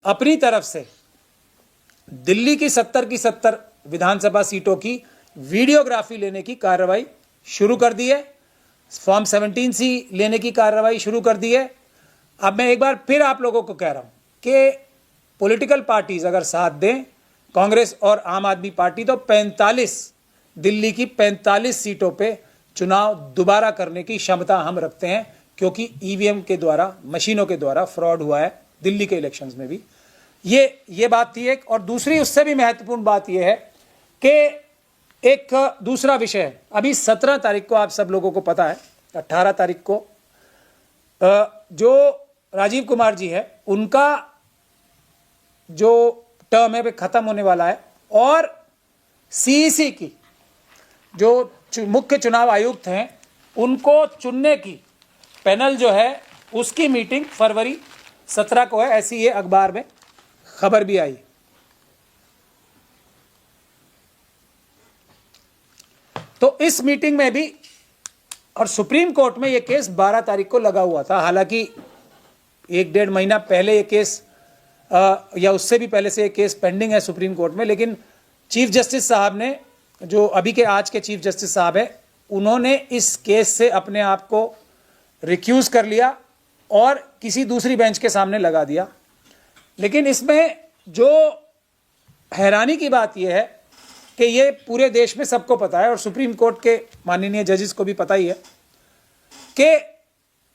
अपनी तरफ से दिल्ली की 70 की 70 विधानसभा सीटों की वीडियोग्राफी लेने की कार्रवाई शुरू कर दी है। फॉर्म 17C लेने की कार्रवाई शुरू कर दी है। अब मैं एक बार फिर आप लोगों को कह रहा हूं कि पॉलिटिकल पार्टीज अगर साथ दें, कांग्रेस और आम आदमी पार्टी, तो 45 दिल्ली की 45 सीटों पे चुनाव दोबारा करने की क्षमता हम रखते हैं, क्योंकि ईवीएम के द्वारा, मशीनों के द्वारा फ्रॉड हुआ है दिल्ली के इलेक्शंस में भी। ये बात थी एक। और दूसरी, उससे भी महत्वपूर्ण बात यह है कि एक दूसरा विषय है। अभी 17 तारीख को, आप सब लोगों को पता है, 18 तारीख को जो राजीव कुमार जी है, उनका जो टर्म है वो खत्म होने वाला है। और सीईसी की जो मुख्य चुनाव आयुक्त हैं, उनको चुनने की पैनल जो है, उसकी मीटिंग फरवरी 17 को है। ऐसी ये अखबार में खबर भी आई। तो इस मीटिंग में भी, और सुप्रीम कोर्ट में ये केस 12 तारीख को लगा हुआ था। हालांकि 1-1.5 महीना पहले ये केस, या उससे भी पहले से ये केस पेंडिंग है सुप्रीम कोर्ट में, लेकिन चीफ जस्टिस साहब ने, जो अभी के आज के चीफ जस्टिस साहब है, उन्होंने इस केस से अपने आप को रिक्यूज कर लिया और किसी दूसरी बेंच के सामने लगा दिया। लेकिन इसमें जो हैरानी की बात यह है कि ये पूरे देश में सबको पता है, और सुप्रीम कोर्ट के माननीय जजेस को भी पता ही है, कि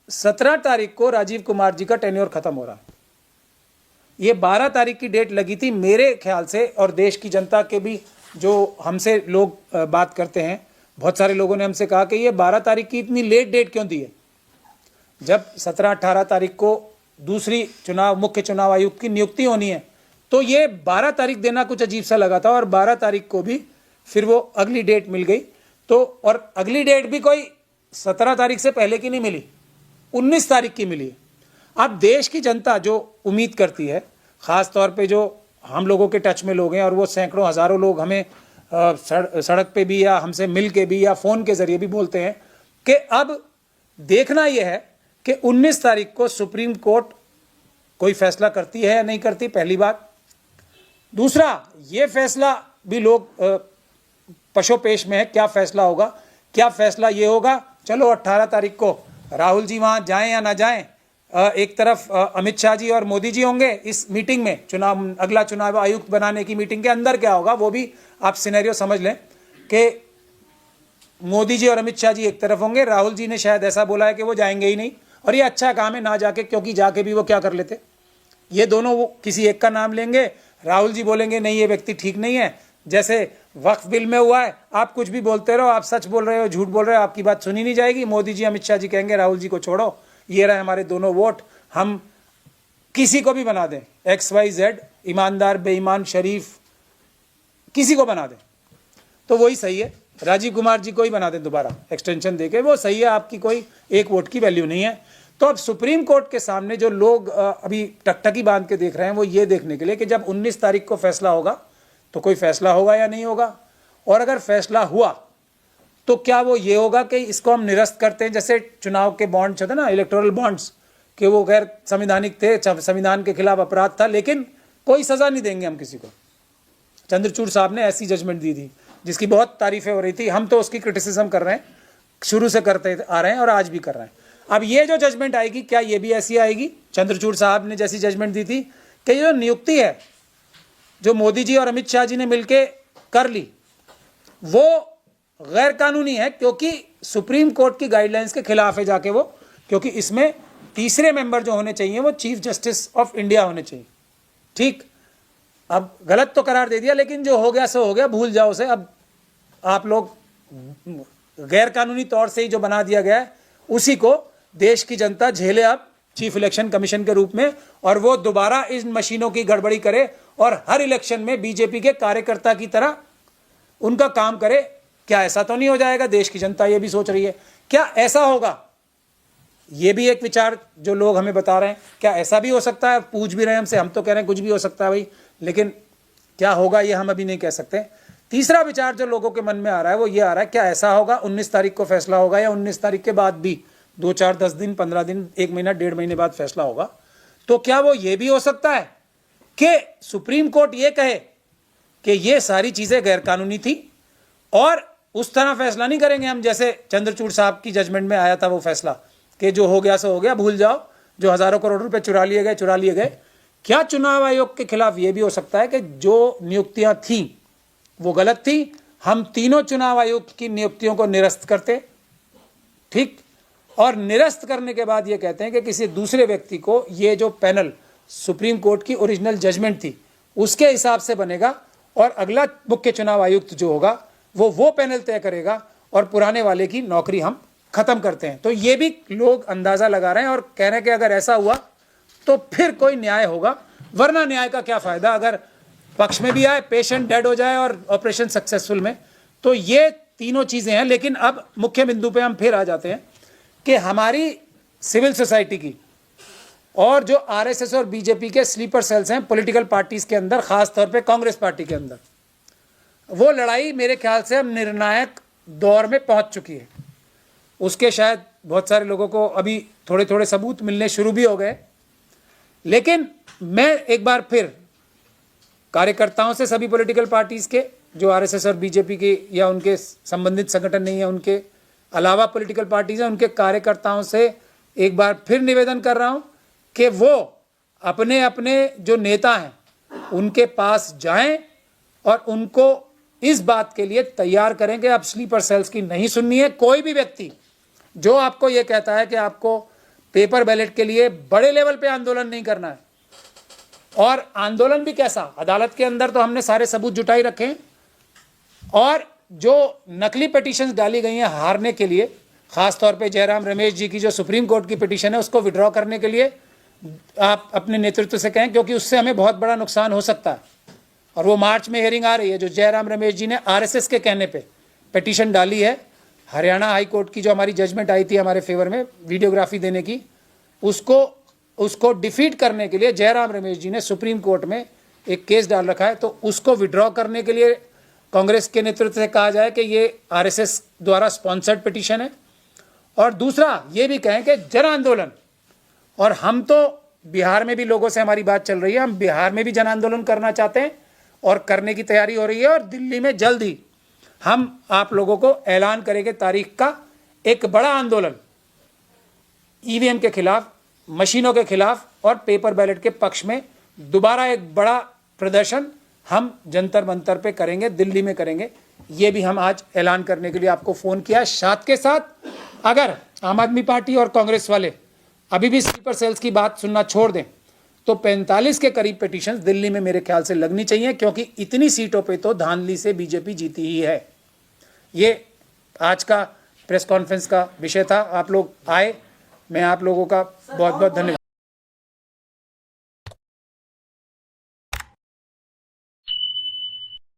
17 तारीख को राजीव कुमार जी का टेन्योर खत्म हो रहा है। ये 12 तारीख की डेट लगी थी मेरे ख्याल से, और देश की जनता के भी जो हमसे लोग बात करते हैं, बहुत सारे लोगों ने हमसे कहा कि ये 12 तारीख की इतनी लेट डेट क्यों दी है, जब 17-18 तारीख को दूसरी मुख्य चुनाव आयुक्त की नियुक्ति होनी है। तो ये 12 तारीख देना कुछ अजीब सा लगा था, और 12 तारीख को भी फिर वो अगली डेट मिल गई। तो और अगली डेट भी कोई 17 तारीख से पहले की नहीं मिली, 19 तारीख की मिली। अब देश की जनता जो उम्मीद करती है, ख़ास तौर पे जो हम लोगों के टच में लोग हैं, और वो सैकड़ों हज़ारों लोग हमें सड़क पे भी, या हमसे मिल के भी, या फ़ोन के ज़रिए भी बोलते हैं कि अब देखना यह है कि 19 तारीख को सुप्रीम कोर्ट कोई फैसला करती है या नहीं करती, पहली बात। दूसरा, ये फैसला भी लोग पशोपेश में है, क्या फैसला होगा। क्या फैसला ये होगा, चलो 18 तारीख को राहुल जी वहाँ जाएं या ना जाएं, एक तरफ अमित शाह जी और मोदी जी होंगे इस मीटिंग में, अगला चुनाव आयुक्त बनाने की मीटिंग के अंदर क्या होगा वो भी आप सिनेरियो समझ लें कि मोदी जी और अमित शाह जी एक तरफ होंगे। राहुल जी ने शायद ऐसा बोला है कि वो जाएंगे ही नहीं, और ये अच्छा काम है ना जाके, क्योंकि जाके भी वो क्या कर लेते, ये दोनों वो किसी एक का नाम लेंगे। राहुल जी बोलेंगे नहीं ये व्यक्ति ठीक नहीं है, जैसे वक्फ बिल में हुआ है, आप कुछ भी बोलते रहो, आप सच बोल रहे हो झूठ बोल रहे हो, आपकी बात सुनी नहीं जाएगी। मोदी जी अमित शाह जी कहेंगे राहुल जी को छोड़ो, ये रहे हमारे दोनों वोट, हम किसी को भी बना दें, XYZ, ईमानदार, बेईमान, शरीफ, किसी को बना दें तो वही सही है। राजीव कुमार जी को ही बना दें दोबारा एक्सटेंशन देके, वो सही है, आपकी कोई एक वोट की वैल्यू नहीं है। तो अब सुप्रीम कोर्ट के सामने जो लोग अभी टकटकी बांध के देख रहे हैं, वो ये देखने के लिए कि जब 19 तारीख को फैसला होगा तो कोई फैसला होगा या नहीं होगा, और अगर फैसला हुआ तो क्या वो ये होगा कि इसको हम निरस्त करते हैं, जैसे चुनाव के बॉन्ड्स होते ना, इलेक्टोरल बॉन्ड्स, कि वो गैर संवैधानिक थे, संविधान के खिलाफ अपराध था, लेकिन कोई सजा नहीं देंगे हम किसी को। चंद्रचूड़ साहब ने ऐसी जजमेंट दी थी जिसकी बहुत तारीफें हो रही थी, हम तो उसकी क्रिटिसिज्म कर रहे हैं, शुरू से करते आ रहे हैं और आज भी कर रहे हैं। अब ये जो जजमेंट आएगी, क्या ये भी ऐसी आएगी चंद्रचूड़ साहब ने जैसी जजमेंट दी थी कि जो नियुक्ति है जो मोदी जी और अमित शाह जी ने मिलकर कर ली, वो गैर कानूनी है, क्योंकि सुप्रीम कोर्ट की गाइडलाइंस के खिलाफ है जाके वो, क्योंकि इसमें तीसरे मेंबर जो होने चाहिए वो चीफ जस्टिस ऑफ इंडिया होने चाहिए। ठीक, अब गलत तो करार दे दिया, लेकिन जो हो गया सो हो गया, भूल जाओ उसे। अब आप लोग गैर कानूनी तौर से ही जो बना दिया गया है उसी को देश की जनता झेले अब चीफ इलेक्शन कमीशन के रूप में, और वो दोबारा इन मशीनों की गड़बड़ी करे और हर इलेक्शन में बीजेपी के कार्यकर्ता की तरह उनका काम करे। क्या ऐसा तो नहीं हो जाएगा? देश की जनता ये भी सोच रही है, क्या ऐसा होगा? ये भी एक विचार जो लोग हमें बता रहे हैं, क्या ऐसा भी हो सकता है? पूछ भी रहे हैं हमसे, हम तो कह रहे हैं कुछ भी हो सकता है भाई, लेकिन क्या होगा ये हम अभी नहीं कह सकते। तीसरा विचार जो लोगों के मन में आ रहा है वो ये आ रहा है, क्या ऐसा होगा 19 तारीख को फैसला होगा, या 19 तारीख के बाद भी 2-4 10 दिन 15 दिन 1 महीना 1.5 महीने बाद फैसला होगा, तो क्या वो ये भी हो सकता है कि सुप्रीम कोर्ट ये कहे कि ये सारी चीजें गैरकानूनी थी, और उस तरह फैसला नहीं करेंगे हम जैसे चंद्रचूड़ साहब की जजमेंट में आया था वो फैसला कि जो हो गया सो हो गया, भूल जाओ, जो हजारों करोड़ रुपए चुरा लिए गए। क्या चुनाव आयोग के खिलाफ ये भी हो सकता है कि जो नियुक्तियां थी वो गलत थी, हम तीनों चुनाव आयोग की नियुक्तियों को निरस्त करते, ठीक, और निरस्त करने के बाद ये कहते हैं कि किसी दूसरे व्यक्ति को ये जो पैनल सुप्रीम कोर्ट की ओरिजिनल जजमेंट थी उसके हिसाब से बनेगा, और अगला मुख्य चुनाव आयुक्त जो होगा वो पैनल तय करेगा, और पुराने वाले की नौकरी हम खत्म करते हैं। तो ये भी लोग अंदाजा लगा रहे हैं और कह रहे हैं कि अगर ऐसा हुआ तो फिर कोई न्याय होगा, वरना न्याय का क्या फायदा अगर पक्ष में भी आए, पेशेंट डेड हो जाए और ऑपरेशन सक्सेसफुल में। तो ये तीनों चीजें हैं। लेकिन अब मुख्य बिंदु पे हम फिर आ जाते हैं कि हमारी सिविल सोसाइटी की और जो आरएसएस और बीजेपी के स्लीपर सेल्स हैं पॉलिटिकल पार्टीज के अंदर, खास तौर पे कांग्रेस पार्टी के अंदर, वो लड़ाई मेरे ख्याल से अब निर्णायक दौर में पहुंच चुकी है। उसके शायद बहुत सारे लोगों को अभी थोड़े थोड़े सबूत मिलने शुरू भी हो गए। लेकिन मैं एक बार फिर कार्यकर्ताओं से, सभी पॉलिटिकल पार्टीज के जो आरएसएस और बीजेपी के या उनके संबंधित संगठन नहीं है, उनके अलावा पॉलिटिकल पार्टीज हैं, उनके कार्यकर्ताओं से एक बार फिर निवेदन कर रहा हूं कि वो अपने अपने जो नेता हैं उनके पास जाएं और उनको इस बात के लिए तैयार करें कि अब स्लीपर सेल्स की नहीं सुननी है। कोई भी व्यक्ति जो आपको ये कहता है कि आपको पेपर बैलेट के लिए बड़े लेवल पे आंदोलन नहीं करना है, और आंदोलन भी कैसा, अदालत के अंदर तो हमने सारे सबूत जुटाई रखे हैं, और जो नकली पिटीशंस डाली गई हैं हारने के लिए, खासतौर पे जयराम रमेश जी की जो सुप्रीम कोर्ट की पिटीशन है उसको विड्रॉ करने के लिए आप अपने नेतृत्व से कहें, क्योंकि उससे हमें बहुत बड़ा नुकसान हो सकता है। और वो मार्च में हियरिंग आ रही है, जो जयराम रमेश जी ने आरएसएस के कहने पे पिटीशन डाली है, हरियाणा हाई कोर्ट की जो हमारी जजमेंट आई थी हमारे फेवर में वीडियोग्राफी देने की, उसको डिफीट करने के लिए जयराम रमेश जी ने सुप्रीम कोर्ट में एक केस डाल रखा है। तो उसको विड्रॉ करने के लिए कांग्रेस के नेतृत्व से कहा जाए कि ये आरएसएस द्वारा स्पॉन्सर्ड पिटीशन है, और दूसरा ये भी कहें कि जन आंदोलन, और हम तो बिहार में भी लोगों से हमारी बात चल रही है, हम बिहार में भी जन आंदोलन करना चाहते हैं और करने की तैयारी हो रही है, और दिल्ली में जल्द ही हम आप लोगों को ऐलान करेंगे तारीख का एक बड़ा आंदोलन ईवीएम के खिलाफ, मशीनों के खिलाफ और पेपर बैलेट के पक्ष में। दोबारा एक बड़ा प्रदर्शन हम जंतर मंतर पे करेंगे, दिल्ली में करेंगे। ये भी हम आज ऐलान करने के लिए आपको फोन किया। साथ के साथ अगर आम आदमी पार्टी और कांग्रेस वाले अभी भी स्लीपर सेल्स की बात सुनना छोड़ दें तो 45 के करीब पिटीशंस दिल्ली में मेरे ख्याल से लगनी चाहिए, क्योंकि इतनी सीटों पे तो धांधली से बीजेपी जीती ही है। ये आज का प्रेस कॉन्फ्रेंस का विषय था। आप लोग आए, मैं आप लोगों का बहुत बहुत धन्यवाद।